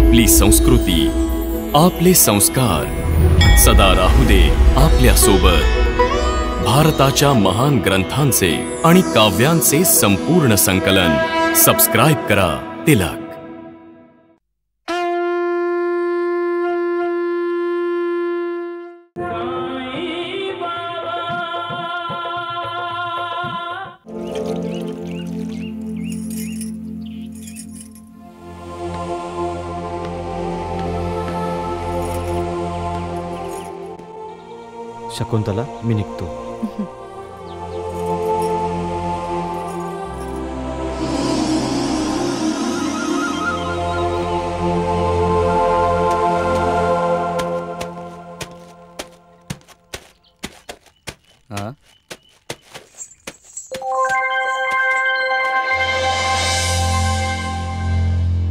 आपली संस्कृती, आपले संस्कार सदा राहू दे आपल्या सोबत। भारताच्या महान ग्रंथांचे आणि काव्यांचे संपूर्ण संकलन सबस्क्राइब करा तिलक। शकुंतला, मी निघतो।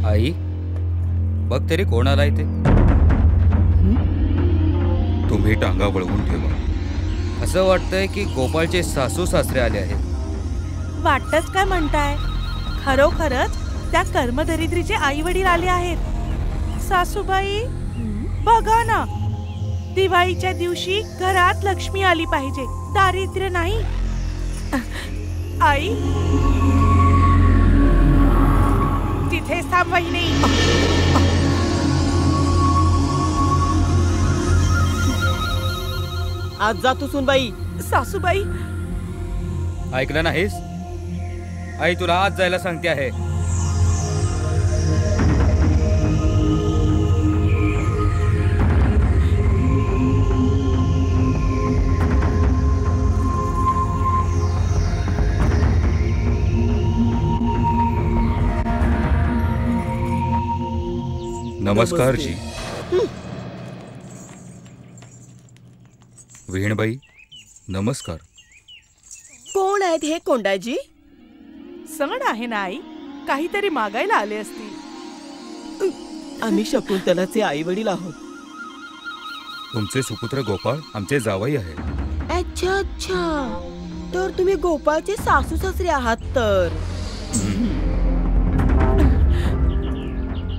आई, बघ तरी कोण आलाय ते। तुम्ही टांगा वळवून ठेवा। असं वाटतंय की गोपाळचे सासू सासरे आले आहेत। वाटतच काय म्हणताय? खरोखरच त्या कर्मदरिद्रीचे आई वडील आले आहेत। सासूबाई, बघा ना, दिवाळीच्या दिवशी घरात लक्ष्मी आली पाहिजे, दारिद्र्य नाही। आई, तिथेच थांब वहिनी। आज जातो सुनबाई। सासूबाई, ऐकलं नाहीस? आई तुला आज जायला सांगते आहे। नमस्कार जी। विहीणबाई, नमस्कार। कोण आहेत हे कोंडाजी? सण आहे ना आई, काहीतरी मागायला आले असतील। आम्ही शकुंतलाचे आई वडील आहोत। तुमचे सुपुत्र गोपाळ आमचे जावई आहेत। अच्छा अच्छा, तर तुम्ही गोपाळचे सासू सासरे आहात तर।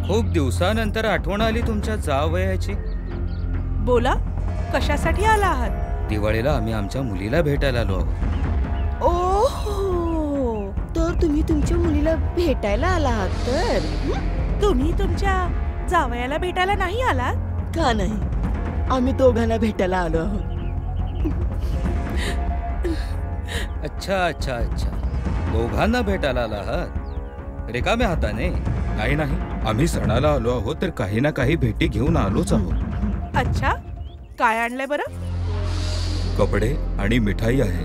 खूप दिवसानंतर आठवण आली तुमच्या जावयाची। बोला, कशासाठी आला आहात? दिवाळीला आम्ही आमच्या मुलीला भेटायला आलो आहोत। ओहो, तर तुम्ही तुमच्या मुलीला भेटायला आला आहात तर। तुम्ही तुमच्या जावयाला भेटायला नाही आलात? का नाही, आम्ही दोघांना भेटायला आलो आहोत। अच्छा अच्छा अच्छा, दोघांना भेटायला आला आहात? रिकाम्या हाताने? नाही नाही, आम्ही सणाला आलो आहोत तर काही ना काही भेटी घेऊन आलोच आहोत। अच्छा, काय आणलंय बरं? कपडे आणि मिठाई आहे।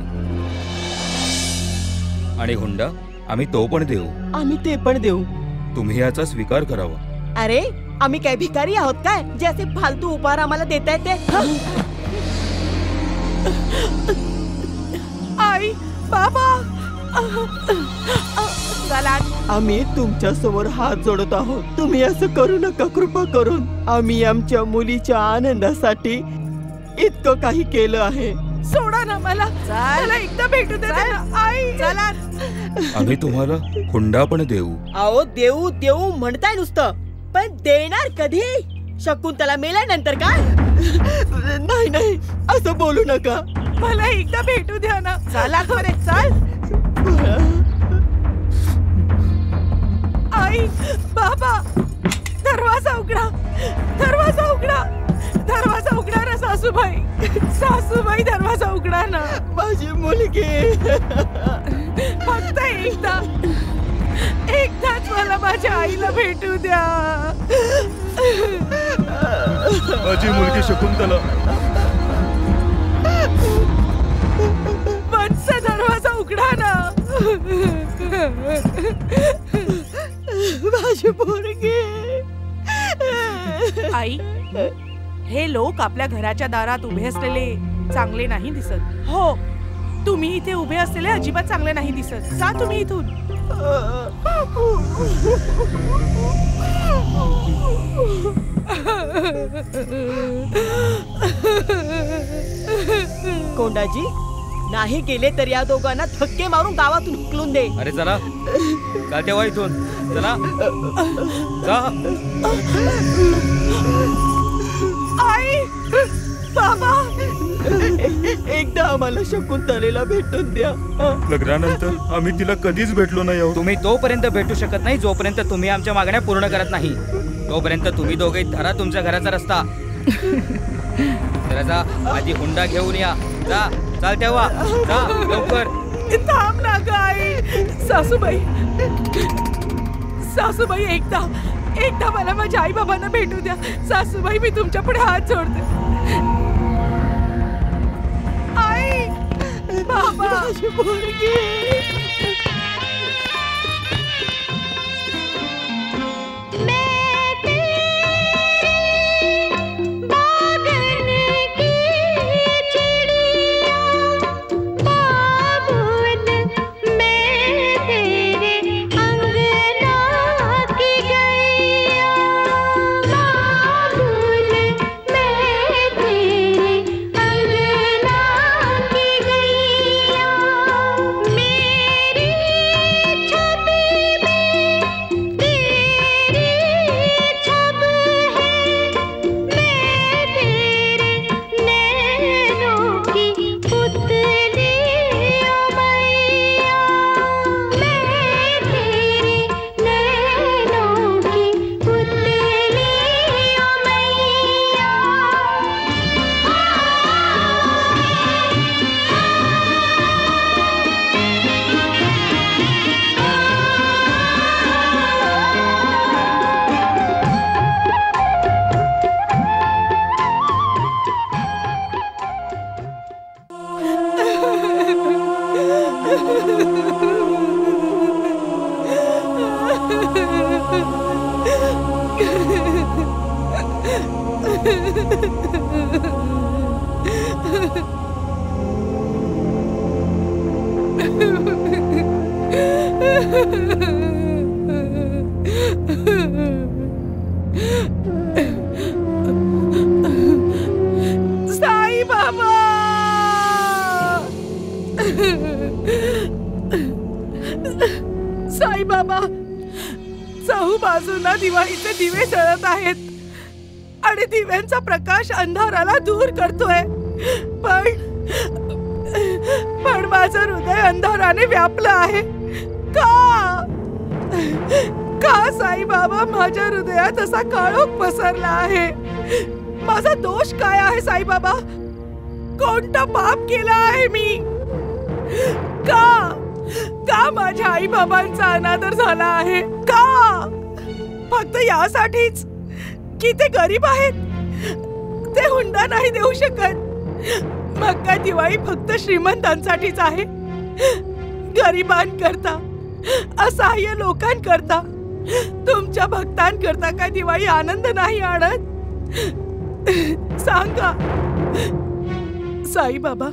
आणि हुंडा? आम्ही तो पण देऊ। आम्ही ते पण देऊ। तुम्ही याचा स्वीकार करावा। अरे, आम्ही काय भिकारी आहोत काय, जे असे फालतू उपहार आम्हाला देताय ते? आई, बाबा, चला। आम्ही तुमच्या समोर हात जोडत आहोत, तुम्ही असं करू नका कृपा करून। आम्ही आमच्या मुलीच्या आनंदासाठी इतकं काही केलं आहे। सोडा ना मला, मला एकदा भेटू दे ना आई। चला, आम्ही तुम्हाला हुंडा पण देऊ। अहो, देऊ देऊ म्हणताय नुसतं, पण देणार कधी? शकुंतला मेल्यानंतर काय? नाही नाही, असं बोलू नका। मला एकदा भेटू द्या ना। चला बरे, चल। आई, बाबा, दरवाजा उघडा, दरवाजा उघडा, दरवाजा उघडा ना सासूबाई। सासूबाई, दरवाजा उघडा ना। माझी मुलगी, फक्त एकदाच मला माझ्या आईला भेटू द्या। माझी मुलगी शकुंतला। वत्स, दरवाजा उघडा ना। माझी मुलगी। आई, हे लोक आपल्या घराच्या दारात उभे असलेले चांगले नाही दिसत। हो, तुम्ही इथे उभे असलेले अजिबात चांगले नाही दिसत। जा तुम्ही इथून। कोंडाजी, नाही गेले तर या दोघांना धक्के मारून गावातून हुकलून दे. अरे चला, चालते वा इथून. चला जा. आई, बाबा, एकदा आम्हाला शकुंतलेला भेटून द्या. लग्नानंतर आम्ही तिला कधीच भेटलो नाही आहोत. तुम्ही तोपर्यंत भेटू शकत नाही जोपर्यंत तुम्ही आमच्या मागण्या पूर्ण करत नाही. तोपर्यंत तुम्ही दोघे धरा तुमच्या घराचा रस्ता. जरा जा, माझी हुंडा घेऊन या. जा, चालते वा, जा लवकर. थांब ना ग आई. सासूबाई, सासूबाई, एकदा मला माझ्या आई बाबांना भेटू द्या. सासूबाई, मी तुमच्या पुढे हात जोडते. आई, बाबा, माझी पोरगी. साई बाबा, साई बाबा, चहूबाजूला दिवाळीचे दिवे जळत आहेत आणि दिव्यांचा प्रकाश अंधाराला दूर करतोय. पण माझं हृदय अंधाराने व्यापलं आहे. का साई बाबा, माझ्या हृदयात असा काळोख पसरला आहे? माझा दोष काय आहे साई बाबा? कोणता पाप केला आहे मी? का माझ्या आई बाबांचा अनादर झाला आहे? का फक्त यासाठीच की ते गरीब आहेत, ते हुंडा नाही देऊ शकत? मग काय दिवाळी फक्त श्रीमंतांसाठीच आहे? गरिबांकरता, असहाय्य लोकांकरता, तुमच्या भक्तांकरता काय दिवाळी आनंद नाही आणत? सांगा साई बाबा,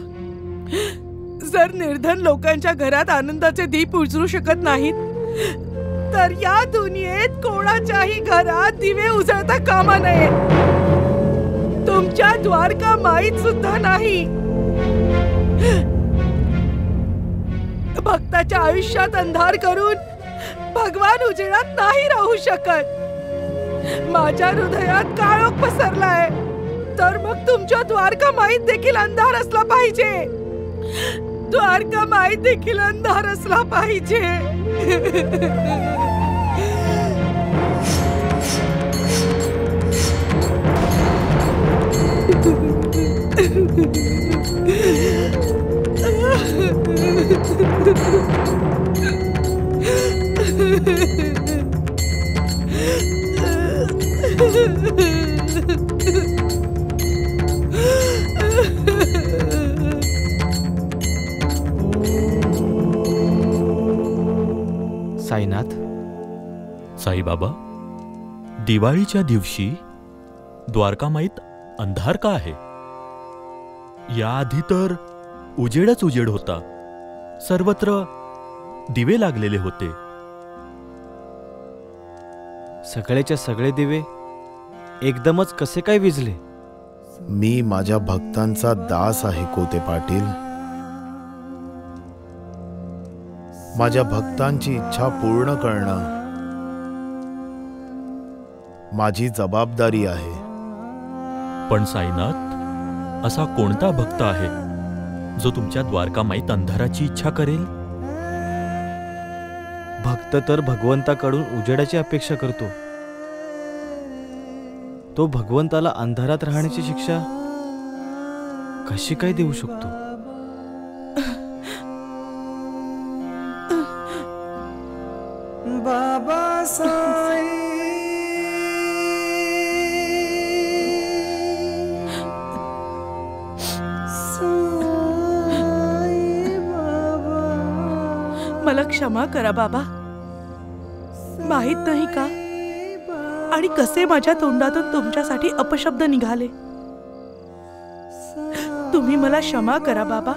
जर निर्धन लोकांच्या घरात आनंदाचे दीप उजळू शकत नाहीत, तर या दुनियेत कोणाच्याही घरात दिवे उजळता कामा नये. तुमच्या द्वारका माईत सुद्धा नाही. भक्ताच्या आयुष्यात अंधार करून भगवान उजेडात नाही राहू शकत. माझ्या हृदयात काळोख पसरलाय, तर मग तुमच्या द्वारका माईत देखील अंधार असला पाहिजे. द्वारका माईत देखील अंधार असला पाहिजे. साईनाथ, साईबाबा, दिवाळीच्या दिवशी द्वारकामाईत अंधार का आहे? याआधी तर उजेडच उजेड होता. सर्वत्र दिवे लागलेले होते. सगळेच्या सगळे दिवे एकदमच कसे काय विझले? मी माझ्या भक्तांचा दास आहे कोते पाटील. माझ्या भक्तांची इच्छा पूर्ण करणं माझी जबाबदारी आहे. पण साईनाथ, असा कोणता भक्त आहे जो तुमच्या द्वारकामाईत अंधाराची इच्छा करेल? भक्त तर भगवंताकडून उजेडाची अपेक्षा करतो. तो भगवंताला अंधारात राहण्याची शिक्षा कशी काय देऊ शकतो? बाबा साई मला क्षमा करा बाबा. माहित नाही का आणि कसे माझ्या तोंडातून तुमच्यासाठी अपशब्द निघाले. तुम्ही मला क्षमा करा बाबा,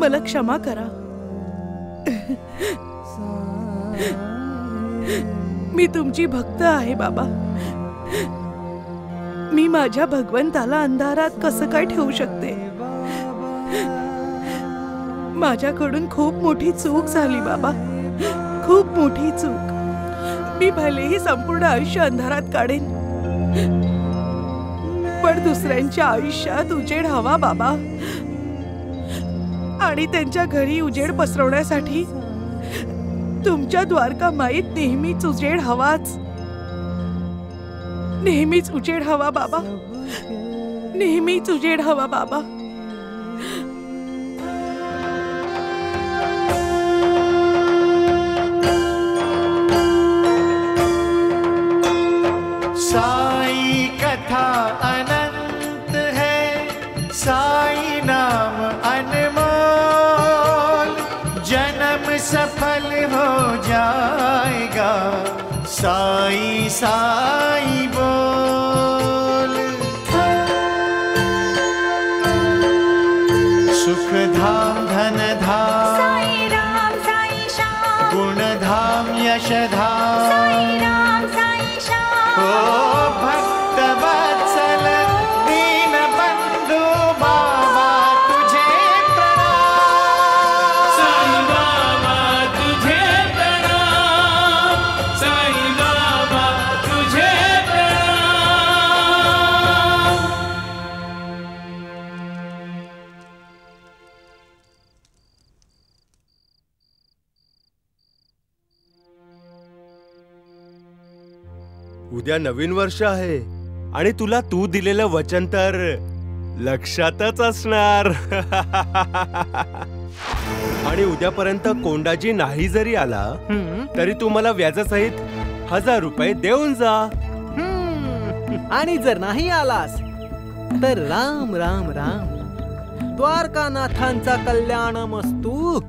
मला क्षमा करा. मी तुमची भक्त आहे बाबा. मी माझ्या भगवंताला अंधारात कसं काय ठेवू शकते? माझ्याकडून खूप मोठी चूक झाली बाबा, खूप मोठी चूक. मी भलेही संपूर्ण आयुष्य अंधारात काढेन, पण दुसऱ्यांच्या आयुष्यात उजेड हवा बाबा. आणि त्यांच्या घरी उजेड पसरवण्यासाठी तुमच्या द्वारकामाईत नेहमीच उजेड हवाच. नेहमीच उजेड हवा बाबा, नेहमीच उजेड हवा बाबा. साई कथा अनंत है, साई नाम अनमोल, जन्म सफल हो जाएगा, साई साई बोल. सुख धाम धन धाम, साई राम साई श्याम, गुण धाम यश धाम, साई राम साई श्याम. ओ भक्त वत्सल दीन बंधु बाबा तुझे प्रणाम, साई बाबा तुझे प्रणाम, साई बाबा तुझे प्रणाम. उद्या नवीन वर्ष आहे आणि तुला तू दिलेलं वचन तर लक्षातच असणार. आणि उद्यापर्यंत कोंडाजी नाही जरी आला तरी तू मला व्याजासहित 1000 रुपये देऊन जा. आणि जर नाही आलास तर राम राम राम. द्वारकानाथांचा कल्याणमस्तू.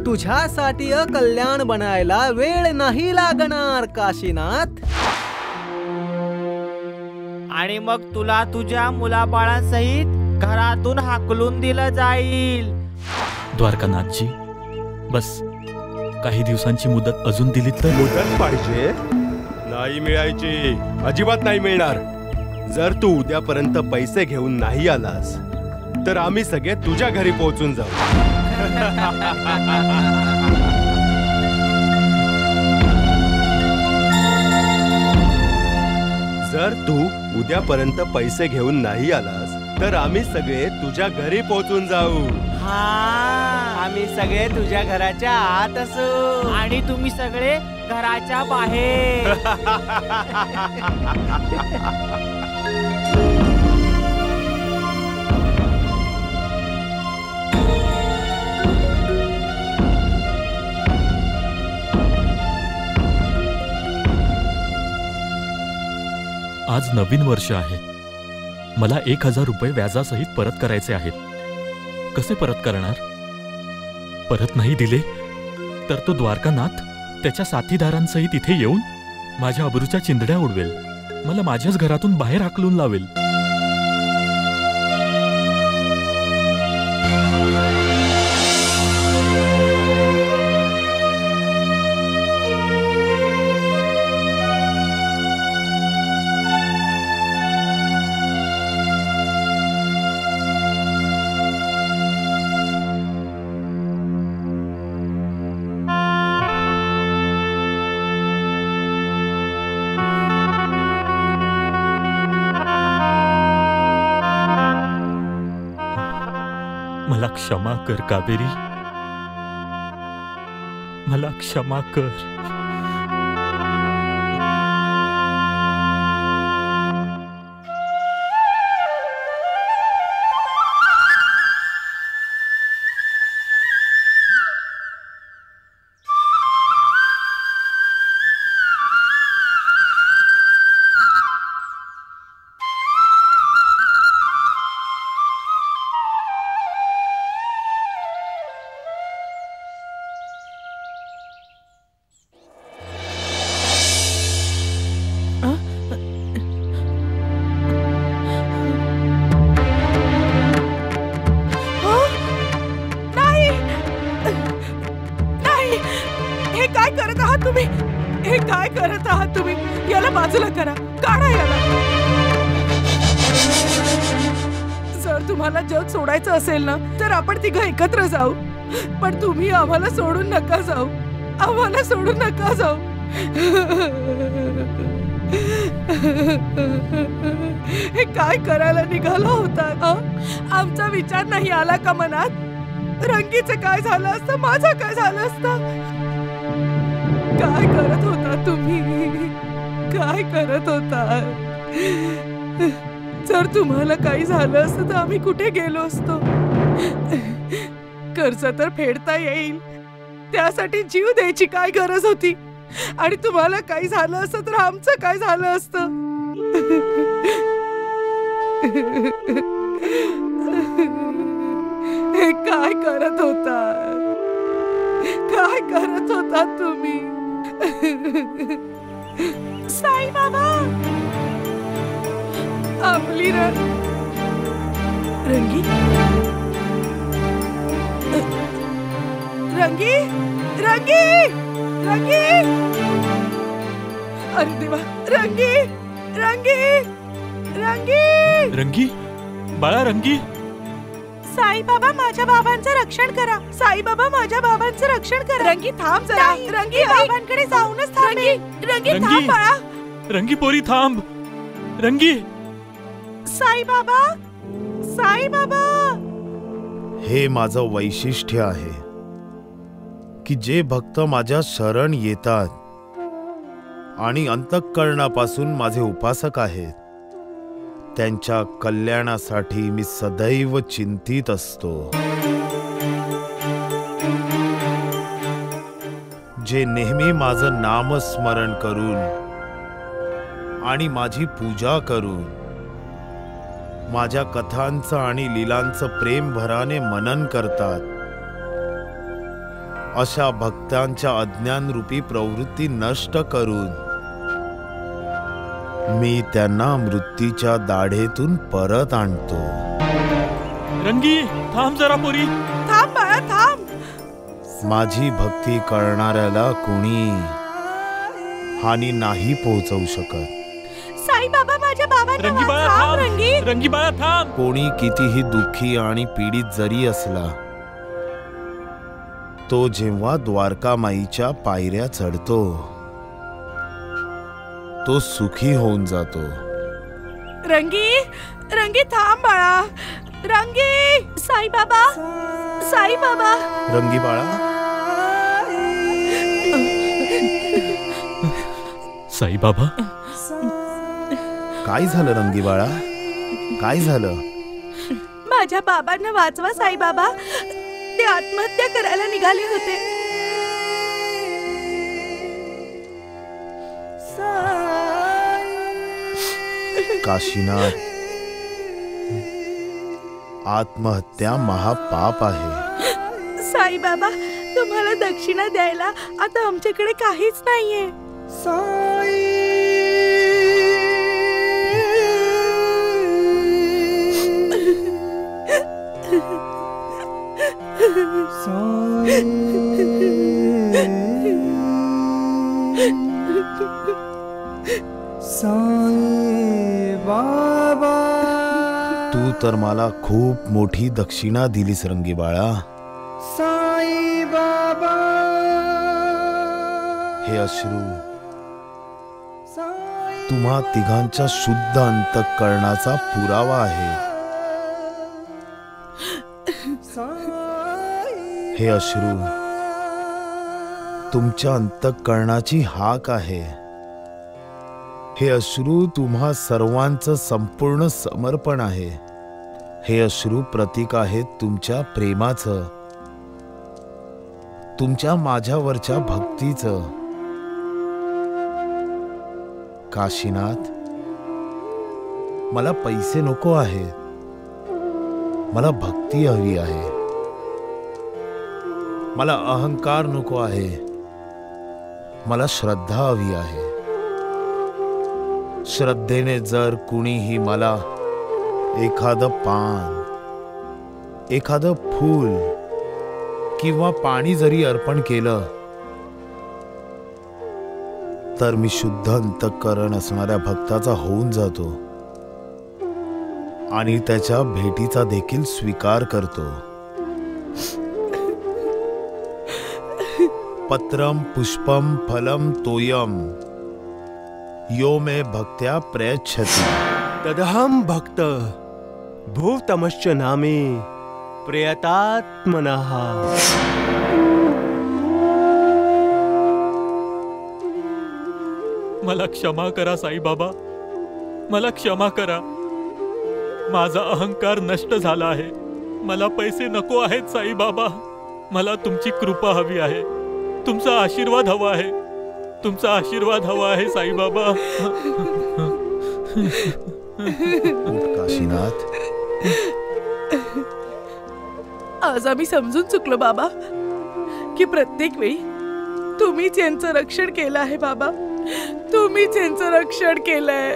तुझ्यासाठी कल्याण बनायला वेळ नाही लागणार काशीनाथ. आणि मग तुला तुझ्या मुलाबाळांसहित घरातून हाकलून दिलं जाईल. द्वारकानाथजी, बस काही दिवसांची मुदत अजून दिली तर. मुदत पाहिजे? नाही मिळायची, अजिबात नाही मिळणार. जर तू उद्यापर्यंत पैसे घेऊन नाही आलास तर आम्ही सगळे तुझ्या घरी पोहोचून जाऊ. जर तू उद्यापर्यंत पैसे घेऊन नाही आलास तर आम्ही सगळे तुझ्या घरी पोहोचून जाऊ. हा, आम्ही सगळे तुझ्या घराच्या आत असू आणि तुम्ही सगळे घराच्या बाहेर. आज नवीन वर्ष आहे. मला 1000 रुपये व्याजासहित परत करायचे आहेत. कसे परत करणार? परत नाही दिले तर तो द्वारकानाथ त्याच्या साथीदारांसहित इथे येऊन माझ्या अब्रूच्या चिंधड्या उडवेल. मला माझ्याच घरातून बाहेर हाकलून लावेल. मला क्षमा कर कावेरी, मला क्षमा कर. बाजूला करा, काढा याला. जर तुम्हाला जग सोडायचं असेल ना तर आपण तिघं एकत्र जाऊ, पण तुम्ही आम्हाला सोडून नका जाऊ, आम्हाला सोडून नका जाऊ. हे काय करायला निघाला होता? आमचा विचार नाही आला का मनात? रंगीचं काय झालं असतं, माझं काय झालं असतं? काय करत होता तुम्ही? काय करत होता? जर तुम्हाला काही झालं असतं तर आम्ही कुठे गेलो असतो? कर्ज तर फेडता येईल, त्यासाठी जीव द्यायची काय गरज होती? आणि तुम्हाला काही झालं असतं तर आमचं काय झालं असतं? हे काय करत होता? काय करत होता तुम्ही? साई बाबा, आपली रंगी रंगी रंगी रंगी, अरे देवा, रंगी रंगी रंगी रंगी, बाळा रंगी. साई बाबा, माझ्या बाबांचं रक्षण करा. साई बाबा, माझ्या बाबांचं रक्षण करा. रंगी थांब जरा. रंगी बाबांकडे जाऊनच थांब. रंगी थांब बाळा. रंगी पोरी थांब. रंगी. साई बाबा, साई बाबा. हे माझं वैशिष्ट्य आहे की जे भक्त माझ्या शरण येतात आणि अंतःकरणापासून माझे उपासक आहेत, त्यांच्या कल्याणासाठी मी सदैव चिंतित असतो. जे नेहमी माझं नामस्मरण करून आणि माझी पूजा करून माझ्या कथांचं आणि लीलांचं प्रेमभराने मनन करतात, अशा भक्तांच्या अज्ञानरूपी प्रवृत्ती नष्ट करून मी त्यांना मृत्यूच्या दाढेतून परत आणतो. रंगी थांब जरा पोरी. थांब बाळा, थांब. माझी भक्ती करणाऱ्याला कोणी हानी नाही पोहोचवू शकत. साई बाबा, माझ्या बाबांना रंगी बाळा थांब. रंगी, रंगी बाळा थांब. कोणी कितीही दुःखी आणि पीडित जरी असला, तो जेव्हा द्वारकामाईच्या पायऱ्या चढतो तो सुखी होऊन जातो. रंगी रंगी थांब बाळा. रंगी. साई बाबा, साई बाबा. रंगी बाळा. साई बाबा. काय झालं रंगी बाळा? काय झालं? माझ्या बाबांना वाचवा साई बाबा, ते आत्महत्या करायला निघाले होते. काशीनाथ, आत्महत्या महापाप आहे. साई बाबा, तुम्हाला दक्षिणा द्यायला आता आमच्याकडे काहीच नाहीये. तू तर मला खूप मोठी दक्षिणा दिलीस रंगी बाळा. साई बाबा. हे अश्रू तुम्हा तिघांच्या शुद्ध अंतःकरणाचा पुरावा आहे. हे अश्रू तुमच्या अंतःकरणाची हाक आहे. हे अश्रू तुम्हा सर्वांचं संपूर्ण समर्पण आहे. हे अश्रू प्रतीक आहेत तुमच्या प्रेमाचं, तुमच्या माझ्यावरच्या भक्तीचं. काशीनाथ, मला पैसे नको आहेत, मला भक्ती हवी आहे. मला अहंकार नको आहे, मला श्रद्धा हवी आहे. श्रद्धेने जर कुणीही मला एखादं पान, एखादं फूल किंवा पाणी जरी अर्पण केलं तर मी शुद्ध अंतःकरण असणाऱ्या भक्ताचा होऊन जातो आणि त्याच्या भेटीचा देखील स्वीकार करतो. पत्रम पुष्पम फलम तोयम यो मे भक्त्या प्रयच्छति. तदहम भक्त भूतमश्च नामे प्रयतात्मनः. मला क्षमा करा साईबाबा, मला क्षमा करा. माझा अहंकार नष्ट झाला आहे. मला पैसे नको आहेत साईबाबा. मला तुमची कृपा हवी आहे, तुमचा आशीर्वाद हवा आहे, तुमचा आशीर्वाद हवा आहे साईबाबा. काशीनाथ, आज आम्ही समजून चुकलो बाबा की प्रत्येक वेळी तुम्हीच यांचं रक्षण केलं आहे बाबा. तुम्हीच यांचं रक्षण केलंय.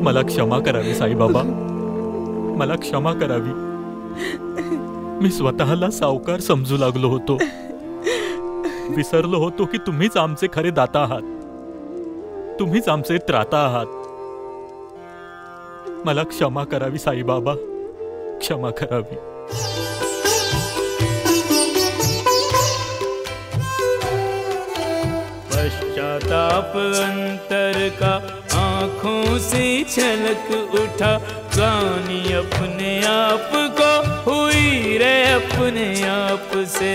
मला क्षमा करावी साईबाबा, मला क्षमा करावी. मी स्वतःला सावकार समजू लागलो होतो. विसरलो होतो की तुम्हीच आमचे खरे दाता आहात, तुम्हीच आमचे त्राता आहात. मला क्षमा करावी साईबाबा, क्षमा करावी. पश्चाताप अंतर का आँखों से छलक उठा. जानी अपने आप को हुई रे अपने आप से.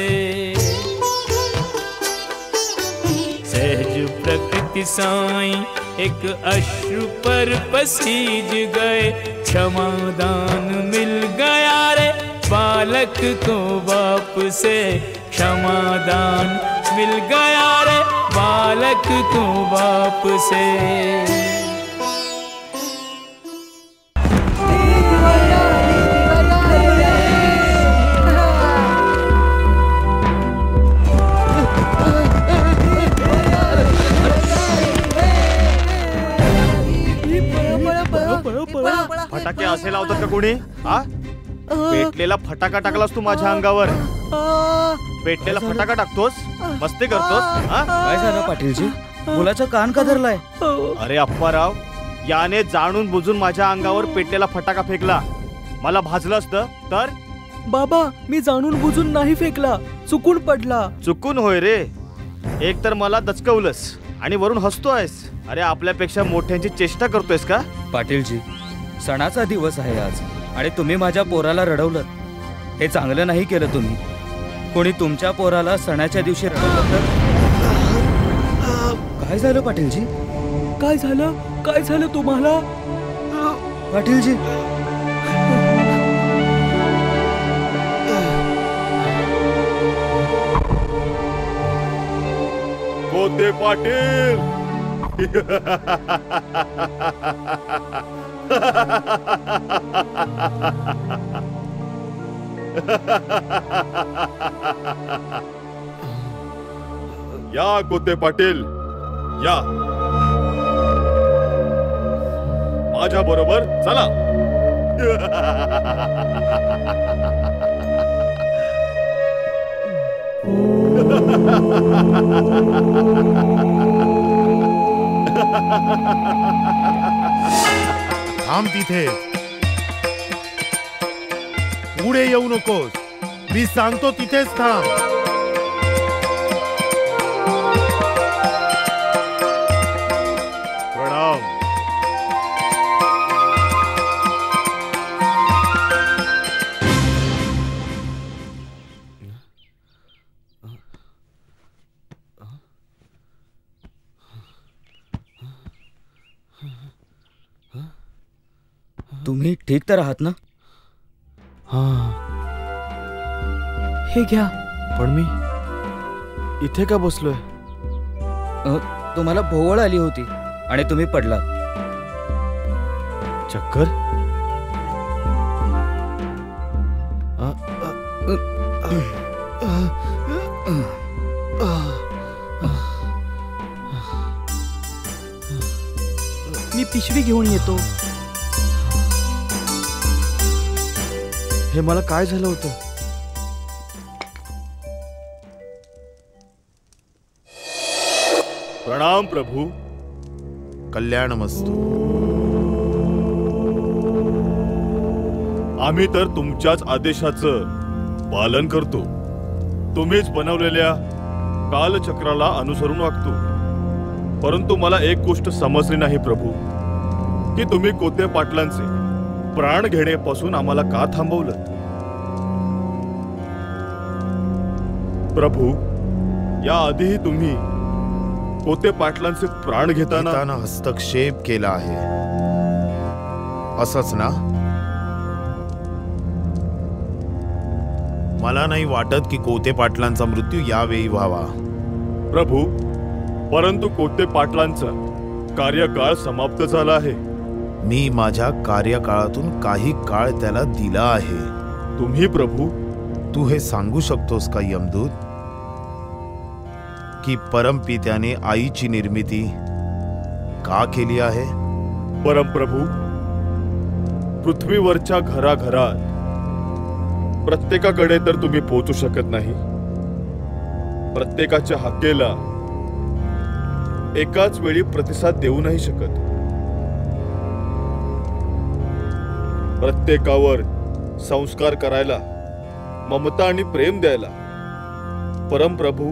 सहज प्रकृति साई एक अश्रु पर पसीज गए. क्षमादान मिल गया रे बालक को बाप से. क्षमादान मिल गया रे बालक को बाप से. फटाके असे लावतात का कोणी? हा, पेटलेला फटाका टाकलास तू माझ्या अंगावर. पेटलेला फटाका टाकतोस, मस्ती करतोस. काय झालं पाटीलजी? मुलाचा कान का धरलाय? अरे अप्पाराव, याने जाणून बुजून माझ्या अंगावर पेटलेला फटाका फेकला. मला भाजलं असतं तर? बाबा, मी जाणून बुजून नाही फेकला, चुकून पडला. चुकून होय रे. एक तर मला दचकवलंस आणि वरून हसतोयस. अरे आपल्यापेक्षा मोठ्यांची चेष्टा करतोयस का? पाटीलजी, सणाचा दिवस आहे आज आणि तुम्ही माझ्या पोराला रडवलं. हे चांगलं नाही केलं तुम्ही. कोणी तुमच्या पोराला सणाच्या दिवशी रडवलं तर? काय झालं पाटीलजी? काय झालं? काय झालं तुम्हाला? पाटीलजी, कोते पाटील. या कोते पाटील, या माझ्या बरोबर चला. थांब तिथे, पुढे येऊ नकोस. मी सांगतो तिथेच थांब. प्रणाम. तुम्ही ठीक तर आहात ना? हा. हे घ्या. पण मी इथे का बसलोय? तुम्हाला भोवळ आली होती आणि तुम्ही पडलात. चक्कर? मी पिशवी घेऊन येतो. हे मला काय झालं होतं? प्रणाम प्रभू. कल्याणमस्तु. आम्ही तर तुमच्याच आदेशाचं पालन करतो. तुम्हीच बनवलेल्या कालचक्राला अनुसरून वागतो. परंतु मला एक गोष्ट समजली नाही प्रभू, की तुम्ही कोते पाटलांचे प्राण घेण्यापासून आम्हाला का थांबवलं? प्रभू, या आधीही तुम्ही कोते पाटलांचे प्राण घेताना हस्तक्षेप केला आहे, असंच ना? मला नाही वाटत की कोते पाटलांचा मृत्यू यावेळी व्हावा. प्रभू, परंतु कोते पाटलांचा कार्यकाळ समाप्त झाला आहे. मी माझ्या कार्यकाळातून काही काळ त्याला दिला आहे. तुम्ही प्रभू? तू हे सांगू शकतोस का यमदूत, की परमपित्याने आईची निर्मिती का केली आहे? परमप्रभू, पृथ्वीवरच्या घराघरात प्रत्येकाकडे तर तुम्ही पोहोचू शकत नाही. प्रत्येकाच्या हाकेला एकाच वेळी प्रतिसाद देऊ नाही शकत. प्रत्येकावर संस्कार करायला, ममता आणि प्रेम द्यायला परमप्रभू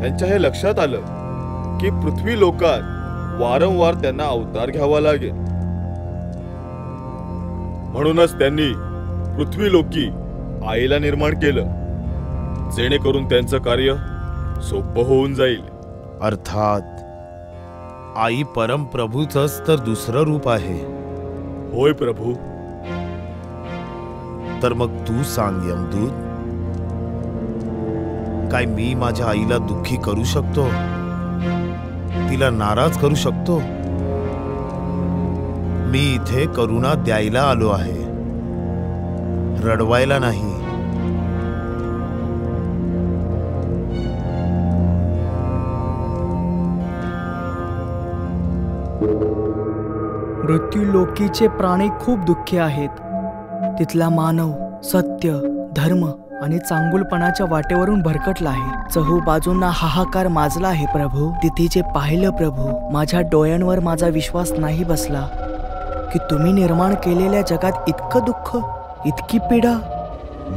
यांच्या हे लक्षात आलं की पृथ्वी लोकात वारंवार त्यांना अवतार घ्यावा लागेल. म्हणूनच त्यांनी पृथ्वी लोकी आईला निर्माण केलं, जेणेकरून त्यांचं कार्य सोपं होऊन जाईल. अर्थात आई परमप्रभूचंच तर दुसरं रूप आहे. होय प्रभू. तर मग तू सांग यमदूत, काय मी माझ्या आईला दुःखी करू शकतो? तिला नाराज करू शकतो? मी इथे करुणा द्यायला आलो आहे, रडवायला नाही. मृत्यू लोकीचे प्राणी खूप दुःखी आहेत. तिथला मानव सत्य, धर्म आणि चांगुलपणाच्या वाटेवरून भरकटला आहे. चहूबाजूंना हाहाकार माजला आहे प्रभू. तिथे पाहिलं प्रभू, माझ्या डोळ्यांवर माझा विश्वास नाही बसला की तुम्ही निर्माण केलेल्या जगात इतकं दुःख, इतकी पीडा.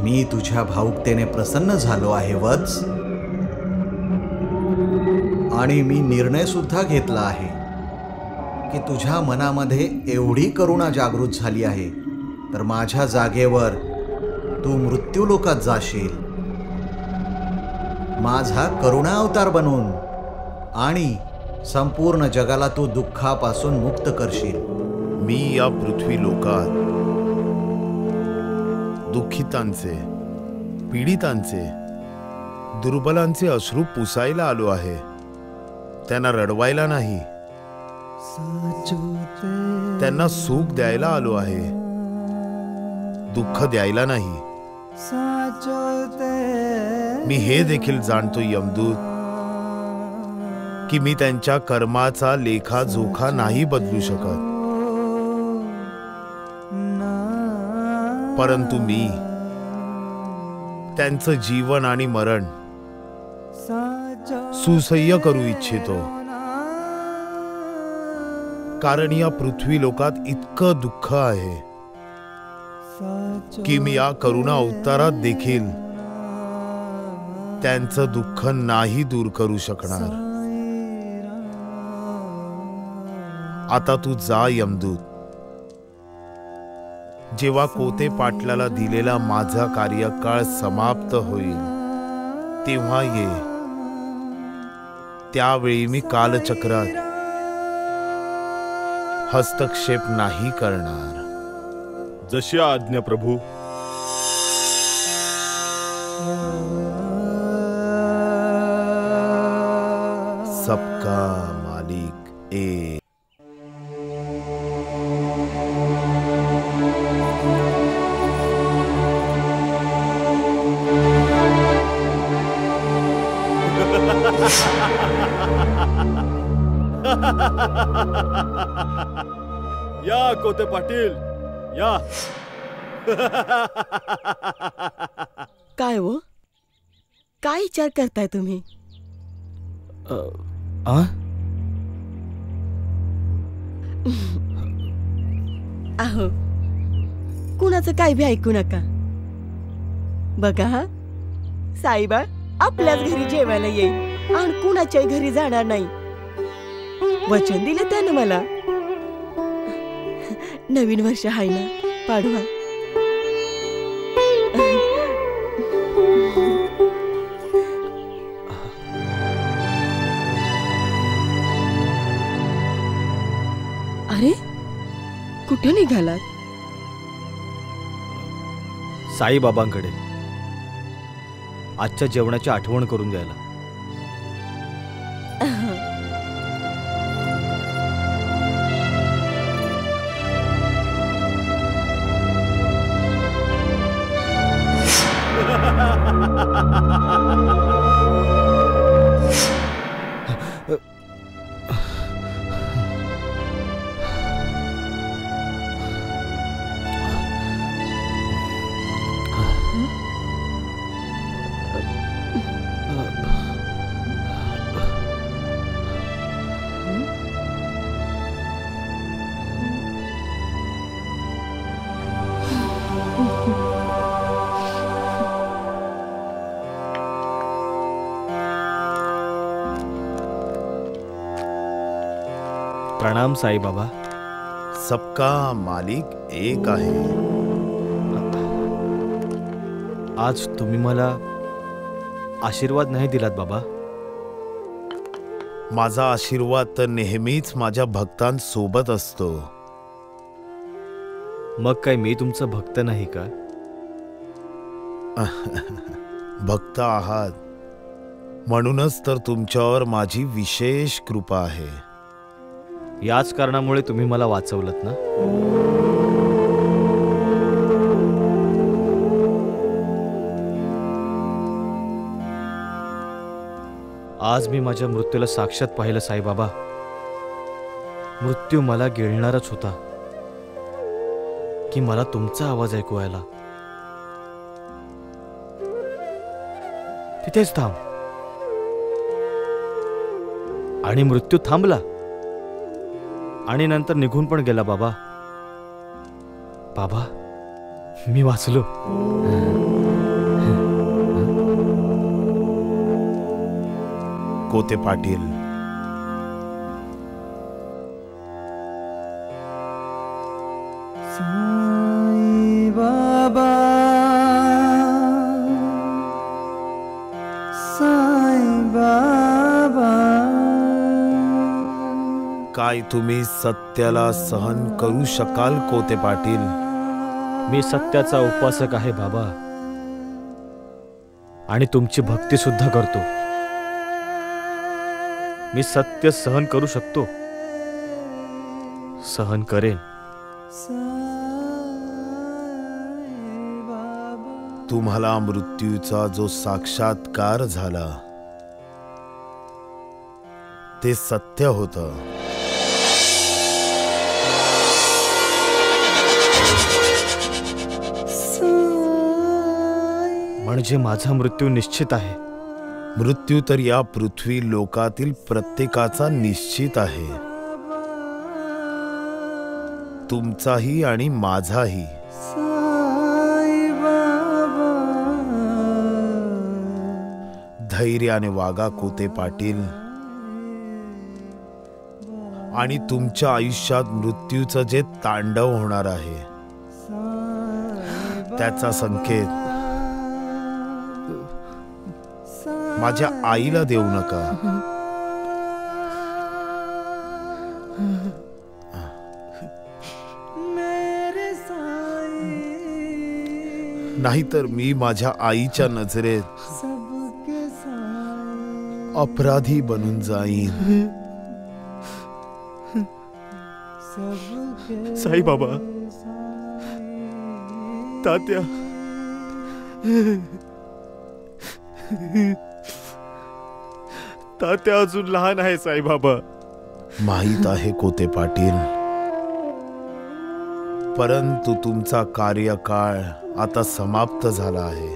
मी तुझ्या भावुकतेने प्रसन्न झालो आहे वत्स, आणि मी निर्णय सुद्धा घेतला आहे की तुझ्या मनामध्ये एवढी करुणा जागृत झाली आहे तर माझ्या जागेवर तू मृत्यूलोकात जाशील, माझा करुणा अवतार बनून, आणि संपूर्ण जगाला तू दुःखापासून मुक्त करशील. मी या पृथ्वी लोकात दुःखितांचे, पीडितांचे, दुर्बलांचे अश्रू पुसायला आलो आहे, त्यांना रडवायला नाही. त्यांना सुख द्यायला आलो आहे, दुःख द्यायला नाही. मी हे देखील जाणतो यमदूत की मी त्यांच्या कर्माचा लेखाजोखा नाही बदलू शकत, परंतु मी त्यांचं जीवन आणि मरण सुसह्य करू इच्छितो. कारण या पृथ्वी लोकात इतकं दुःख आहे की मी या करुणा अवतारात देखील त्यांचं दुःख नाही दूर करू शकणार. आता तू जा यमदूत. जेव्हा कोते पाटलाला दिलेला माझा कार्यकाळ समाप्त होईल तेव्हा ये. त्यावेळी मी कालचक्रात हस्तक्षेप नाही करणार. जशी आज्ञा प्रभू. सबका मालिक एक. या कोते पाटील या. काय हो, काय विचार करताय तुम्ही? अहो, कुणाचं काय बी ऐकू नका. बघा हा, साईबा आपल्याच घरी जेवायला येईल आणि कुणाच्याही घरी जाणार नाही. वचन दिलं त्यानं मला. नवीन वर्ष आहे ना, पाडवा. अरे, कुठे निघालात? साईबाबांकडे आजच्या जेवणाची आठवण करून द्यायला. प्रणाम साई बाबा. सबका मालिक एक आहे. आज तुम्ही मला आशीर्वाद नाही दिलात बाबा. माझा आशीर्वाद तर नेहमीच माझ्या भक्तांसोबत असतो. मग काय मी तुमचं भक्त नाही का? भक्त आहात म्हणूनच तर तुमच्यावर माझी विशेष कृपा आहे. याच कारणामुळे तुम्ही मला वाचवलत ना? आज मी माझ्या मृत्यूला साक्षात पाहिलं साईबाबा. मृत्यू मला गिळणारच होता की मला तुमचा आवाज ऐकू आला. तिथेच थांब. आणि मृत्यू थांबला आणि नंतर निघून पण गेला बाबा. बाबा, मी वाचलो. कोते पाटील, साई बाबा, साई बाबा. काय तुम्ही सत्याला सहन करू शकाल कोते पाटील? मी सत्याचा उपासक आहे बाबा, आणि तुमची भक्ती सुद्धा करतो. मी सत्य सहन करू शकतो, सहन करेन. तुम्हाला मृत्यूचा जो साक्षात्कार झाला ते सत्य होतं. म्हणजे माझा मृत्यू निश्चित आहे. मृत्यू तर या पृथ्वी लोकातील प्रत्येकाचा निश्चित आहे, तुमचाही आणि माझाही. धैर्याने वागा कोते पाटील, आणि तुमच्या आयुष्यात मृत्यूचं जे तांडव होणार आहे त्याचा संकेत माझ्या आईला देऊ नका. नाहीतर मी माझ्या आईच्या नजरेत अपराधी बनून जाईन. साई बाबा, तात्या, तात्या अजून लहान आहे. साई बाबा, माहित आहे कोते पाटील, परंतु तुमचा कार्यकाळ आता समाप्त झाला आहे.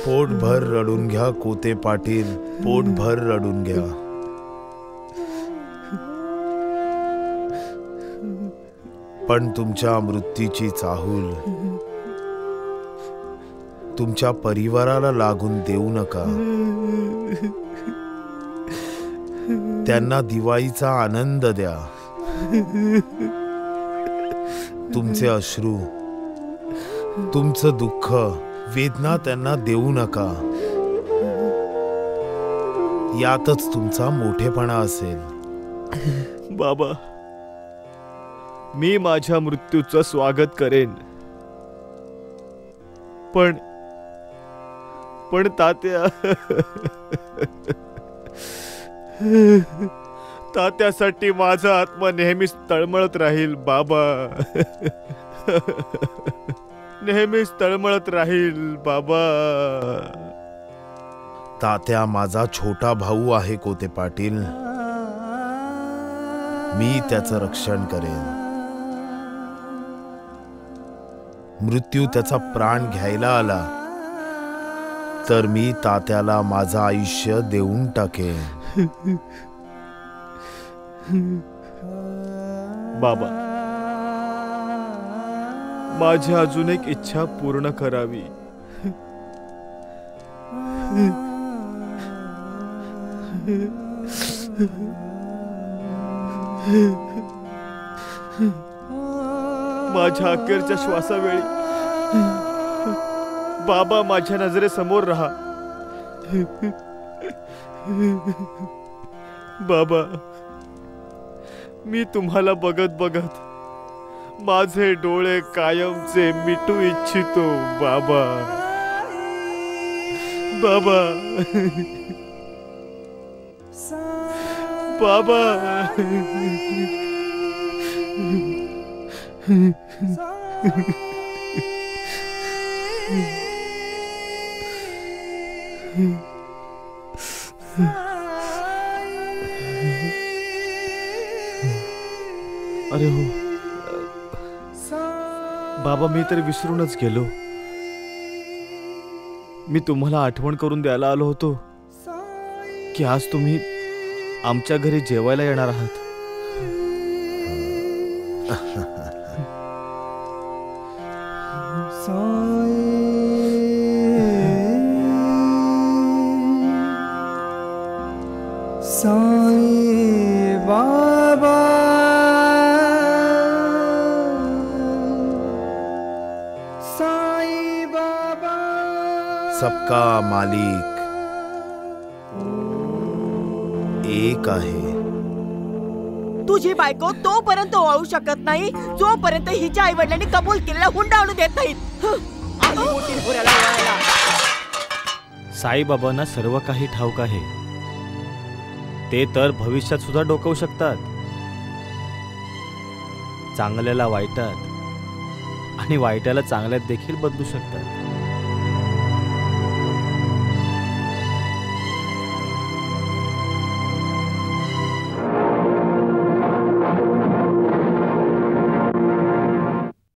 पोटभर रडून घ्या कोते पाटील, पोटभर रडून घ्या. पण तुमच्या मृत्यूची चाहूल तुमच्या परिवाराला लागून देऊ नका. त्यांना दिवाळीचा आनंद द्या. तुमचे अश्रू, तुमचं दुःख, वेदना त्यांना देऊ नका. यातच तुमचा मोठेपणा असेल. बाबा, मी माझ्या मृत्यूचं स्वागत करेन, पण तात्या, तात्यासाठी माझा आत्मा नेहमीच तळमळत राहील. बाबा, नेहमीच तळमळत राहील. बाबा, तात्या माझा छोटा भाऊ आहे कोते पाटील. मी त्याचं रक्षण करेन. मृत्यू त्याचा प्राण घ्यायला आला तर मी तात्याला माझं आयुष्य देऊन टाकेन. बाबा, माझी अजून एक इच्छा पूर्ण करावी. माझ्या अखेरच्या श्वासावेळी बाबा माझ्या नजरेसमोर राहा. बाबा, मी तुम्हाला बघत बघत माझे डोळे कायमचे मिटू इच्छितो. बाबा, बाबा, बाबा. अरे हो बाबा, मी तर विसरूनच गेलो. मी तुम्हाला आठवण करून द्यायला आलो होतो की आज तुम्ही आमच्या घरी जेवायला येणार आहात. साई बाबा, साई बाबा. सबका मालिक एक आहे. तुझी बायको तोपर्यंत वाळू शकत नाही जोपर्यंत हिच्या आई वडिलांनी कबूल केलेला हुंडा आणून देत नाहीत. साईबाबांना सर्व काही ठाऊक आहे. ते तर भविष्यात सुद्धा डोकवू शकतात. चांगल्याला वाईटात आणि वाईटाला चांगल्यात देखील बदलू शकतात.